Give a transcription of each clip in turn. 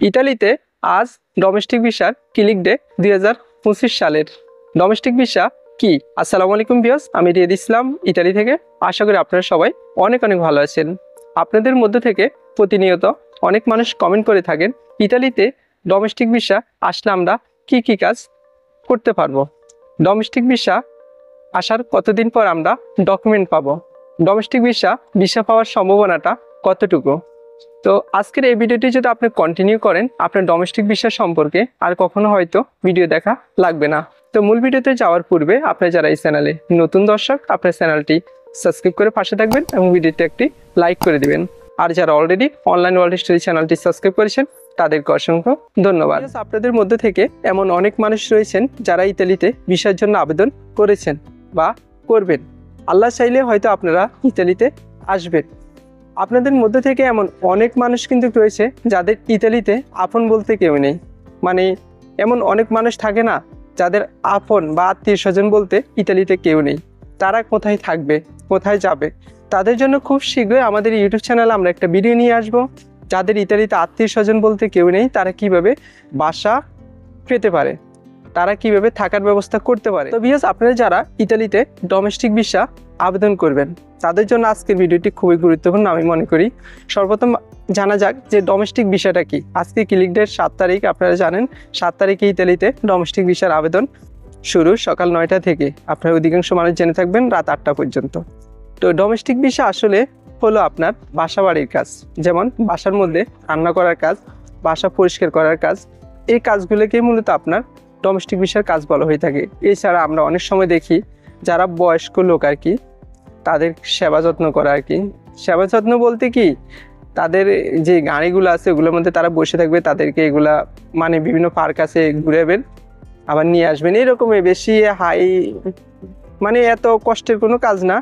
ইতালিতে আজ ডোমেস্টিক ভিসার ক্লিক ডে 2025 সালের। ডোমেস্টিক ভিসা কি? আসসালামু আলাইকুম ভিউয়ার্স, আমি রিয়াদ ইসলাম ইতালি থেকে। আশা করি আপনারা সবাই অনেক ভালো আছেন। আপনাদের মধ্যে থেকে প্রতিনিয়ত অনেক মানুষ কমেন্ট করে থাকেন, ইতালিতে ডোমেস্টিক ভিসা আসলে আমরা কি কি কাজ করতে পারবো, ডোমেস্টিক ভিসা আসার কতদিন পর আমরা ডকুমেন্ট পাবো, ডোমেস্টিক ভিসা পাওয়ার সম্ভাবনাটা কতটুকু। তো আজকের এই ভিডিওটি যদি আপনি কন্টিনিউ করেন, আপনার ডোমেস্টিক ভিসা সম্পর্কে আর কখনো হয়তো ভিডিও দেখা লাগবে না। তো মূল ভিডিওতে যাওয়ার পূর্বে আপনারা যারা এই চ্যানেলে নতুন দর্শক, আপনার চ্যানেলটি সাবস্ক্রাইব করে পাশে থাকবেন এবং ভিডিওটি একটি লাইক করে দিবেন। আর যারা অলরেডি অনলাইন ওয়ার্ল্ড স্টোরি চ্যানেলটি সাবস্ক্রাইব করেছেন তাদেরকে অসংখ্য ধন্যবাদ। আপনাদের মধ্যে থেকে এমন অনেক মানুষ রয়েছেন যারা ইতালিতে ভিসার জন্য আবেদন করেছেন বা করবেন। আল্লাহ চাইলে হয়তো আপনারা ইতালিতে আসবেন। আপনাদের মধ্যে থেকে এমন অনেক মানুষ কিন্তু রয়েছে যাদের ইতালিতে আপন বলতে কেউ নেই। মানে এমন অনেক মানুষ থাকে না যাদের আপন বা আত্মীয় স্বজন বলতে ইতালিতে কেউ নেই। তারা কোথায় থাকবে, কোথায় যাবে? তাদের জন্য খুব শীঘ্রই আমাদের ইউটিউব চ্যানেলে আমরা একটা ভিডিও নিয়ে আসব। যাদের ইতালিতে আত্মীয় স্বজন বলতে কেউ নেই, তারা কিভাবে বাসা পেতে পারে, তারা কিভাবে থাকার ব্যবস্থা করতে পারে। তো ভিউয়ার্স, আপনারা যারা ইতালিতে ডোমেস্টিক ভিসা আবেদন করবেন তাদের জন্য আজকের ভিডিওটি খুবই গুরুত্বপূর্ণ আমি মনে করি। সর্বপ্রথম জানা যাক যে ডোমেস্টিক ভিসাটা কি। আজকে ক্লিক ডেট 7 তারিখ, আপনারা জানেন 7 তারিখে ইতালিতে ডোমেস্টিক ভিসার আবেদন শুরু সকাল 9টা থেকে। আপনার অধিকাংশ মানুষ জেনে থাকবেন রাত 8টা পর্যন্ত। তো ডোমেস্টিক ভিসা আসলে হলো আপনার বাসা বাড়ির কাজ, যেমন বাসার মধ্যে রান্না করার কাজ, বাসা পরিষ্কার করার কাজ। এই কাজগুলোকে মূলত আপনার ডোমেস্টিক ভিসার কাজ বলা হয়ে থাকে। এছাড়া আমরা অনেক সময় দেখি যারা বয়স্ক লোক আর কি, তাদের সেবা যত্ন করা আর কি। সেবা যত্ন বলতে কি, তাদের যে গাড়িগুলো আছে ওগুলোর মধ্যে তারা বসে থাকবে, তাদেরকে এগুলা মানে বিভিন্ন পার্ক আছে ঘুরাবেন আবার নিয়ে আসবেন, এরকমই। বেশি হাই মানে এত কষ্টের কোনো কাজ না,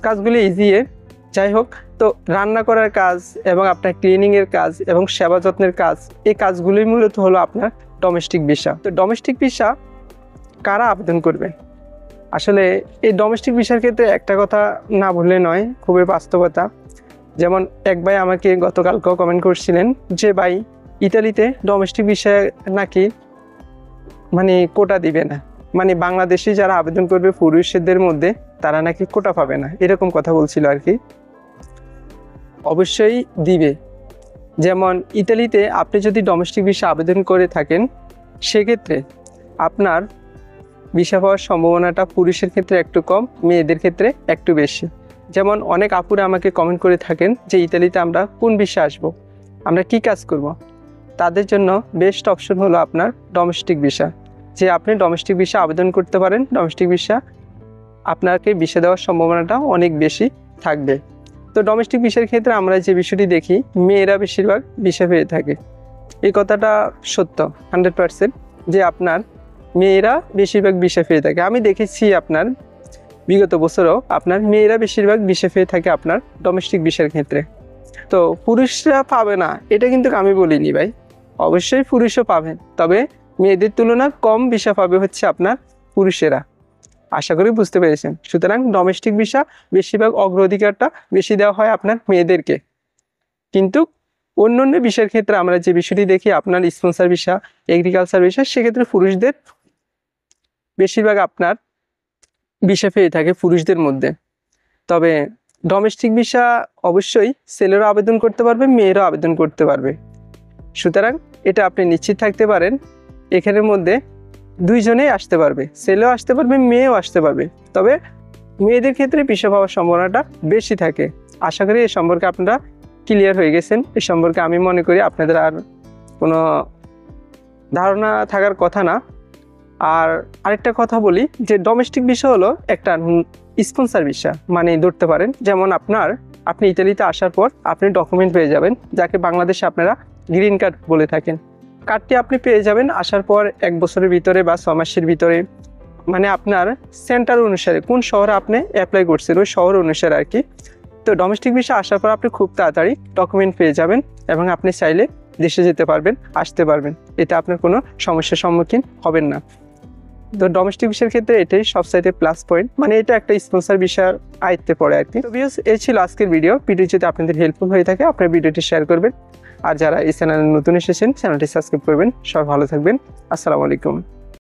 কাজগুলি ইজি। যাই হোক, তো রান্না করার কাজ এবং আপনার ক্লিনিংয়ের কাজ এবং সেবা যত্নের কাজ, এই কাজগুলোই মূলত হলো আপনার ডোমেস্টিক ভিসা। তো ডোমেস্টিক ভিসা কারা আবেদন করবে? আসলে এই ডোমেস্টিক ভিসার ক্ষেত্রে একটা কথা না বললে নয়, খুবই বাস্তবতা। যেমন এক ভাই আমাকে গতকালকেও কমেন্ট করছিলেন যে ভাই, ইতালিতে ডোমেস্টিক ভিসা নাকি মানে কোটা দিবে না, মানে বাংলাদেশি যারা আবেদন করবে পুরুষদের মধ্যে তারা নাকি কোটা পাবে না, এরকম কথা বলছিল আর কি। অবশ্যই দিবে। যেমন ইতালিতে আপনি যদি ডোমেস্টিক ভিসা আবেদন করে থাকেন, সেক্ষেত্রে আপনার ভিসা পাওয়ার সম্ভাবনাটা পুরুষের ক্ষেত্রে একটু কম, মেয়েদের ক্ষেত্রে একটু বেশি। যেমন অনেক আপুরা আমাকে কমেন্ট করে থাকেন যে ইতালিতে আমরা কোন ভিসা আসবো, আমরা কি কাজ করব। তাদের জন্য বেস্ট অপশন হলো আপনার ডোমেস্টিক ভিসা, যে আপনি ডোমেস্টিক ভিসা আবেদন করতে পারেন। ডোমেস্টিক ভিসা আপনাকে ভিসা দেওয়ার সম্ভাবনাটা অনেক বেশি থাকবে। তো ডোমেস্টিক ভিসার ক্ষেত্রে আমরা যে বিষয়টি দেখি, মেয়েরা বেশিরভাগ ভিসা পেয়ে থাকে। এই কথাটা সত্য 100%, যে আপনার মেয়েরা বেশিরভাগ ভিসা পেয়ে থাকে। আমি দেখেছি আপনার বিগত বছরও আপনার মেয়েরা বেশিরভাগ ভিসা পেয়ে থাকে আপনার ডোমেস্টিক ভিসার ক্ষেত্রে। তো পুরুষরা পাবে না এটা কিন্তু আমি বলিনি ভাই, অবশ্যই পুরুষও পাবেন, তবে মেয়েদের তুলনায় কম ভিসা পাবে হচ্ছে আপনার পুরুষেরা। আশা করি বুঝতে পেরেছেন। সুতরাং ডোমেস্টিক ভিসা বেশিরভাগ অগ্রাধিকারটা বেশি দেওয়া হয় আপনার মেয়েদেরকে। কিন্তু অন্য অন্য ভিসার ক্ষেত্রে আমরা যে বিষয়টি দেখি, আপনার স্পন্সর ভিসা, এগ্রিকালচার ভিসা, সেক্ষেত্রে পুরুষদের বেশিরভাগ আপনার ভিসা পেয়ে থাকে পুরুষদের মধ্যে। তবে ডোমেস্টিক ভিসা অবশ্যই ছেলেরাও আবেদন করতে পারবে, মেয়েরাও আবেদন করতে পারবে। সুতরাং এটা আপনি নিশ্চিত থাকতে পারেন, এখানের মধ্যে দুইজনেই আসতে পারবে, ছেলেও আসতে পারবে, মেয়েও আসতে পারবে। তবে মেয়েদের ক্ষেত্রে ভিসা পাওয়ার সম্ভাবনাটা বেশি থাকে। আশা করি এ সম্পর্কে আপনারা ক্লিয়ার হয়ে গেছেন। এ সম্পর্কে আমি মনে করি আপনাদের আর কোনো ধারণা থাকার কথা না। আর আরেকটা কথা বলি যে ডোমেস্টিক ভিসা হলো একটা স্পন্সর ভিসা, মানে ধরতে পারেন যেমন আপনি ইতালিতে আসার পর আপনি ডকুমেন্ট পেয়ে যাবেন, যাকে বাংলাদেশে আপনারা গ্রিন কার্ড বলে থাকেন। কার্ডটি আপনি পেয়ে যাবেন আসার পর 1 বছরের ভিতরে বা 6 মাসের ভিতরে, মানে আপনার সেন্টার অনুসারে কোন শহরে আপনি অ্যাপ্লাই করছেন ওই শহর অনুসারে আর কি। তো ডোমেস্টিক ভিসা আসার পর আপনি খুব তাড়াতাড়ি ডকুমেন্ট পেয়ে যাবেন এবং আপনি চাইলে দেশে যেতে পারবেন, আসতে পারবেন, এটা আপনার কোনো সমস্যার সম্মুখীন হবেন না। তো ডোমেস্টিক ভিসার ক্ষেত্রে এটাই সবচাইতে প্লাস পয়েন্ট, মানে এটা একটা স্পন্সর ভিসার আয়ত্তে পড়ে আর কি। তো ভিউয়ার্স, এই ছিল আজকের ভিডিও। যদি আপনাদের হেল্পফুল হয়ে থাকে আপনার ভিডিওটি শেয়ার করবেন। আর যারা এই চ্যানেলে নতুন এসেছেন চ্যানেলটি সাবস্ক্রাইব করবেন। সবাই ভালো থাকবেন। আসসালামু আলাইকুম।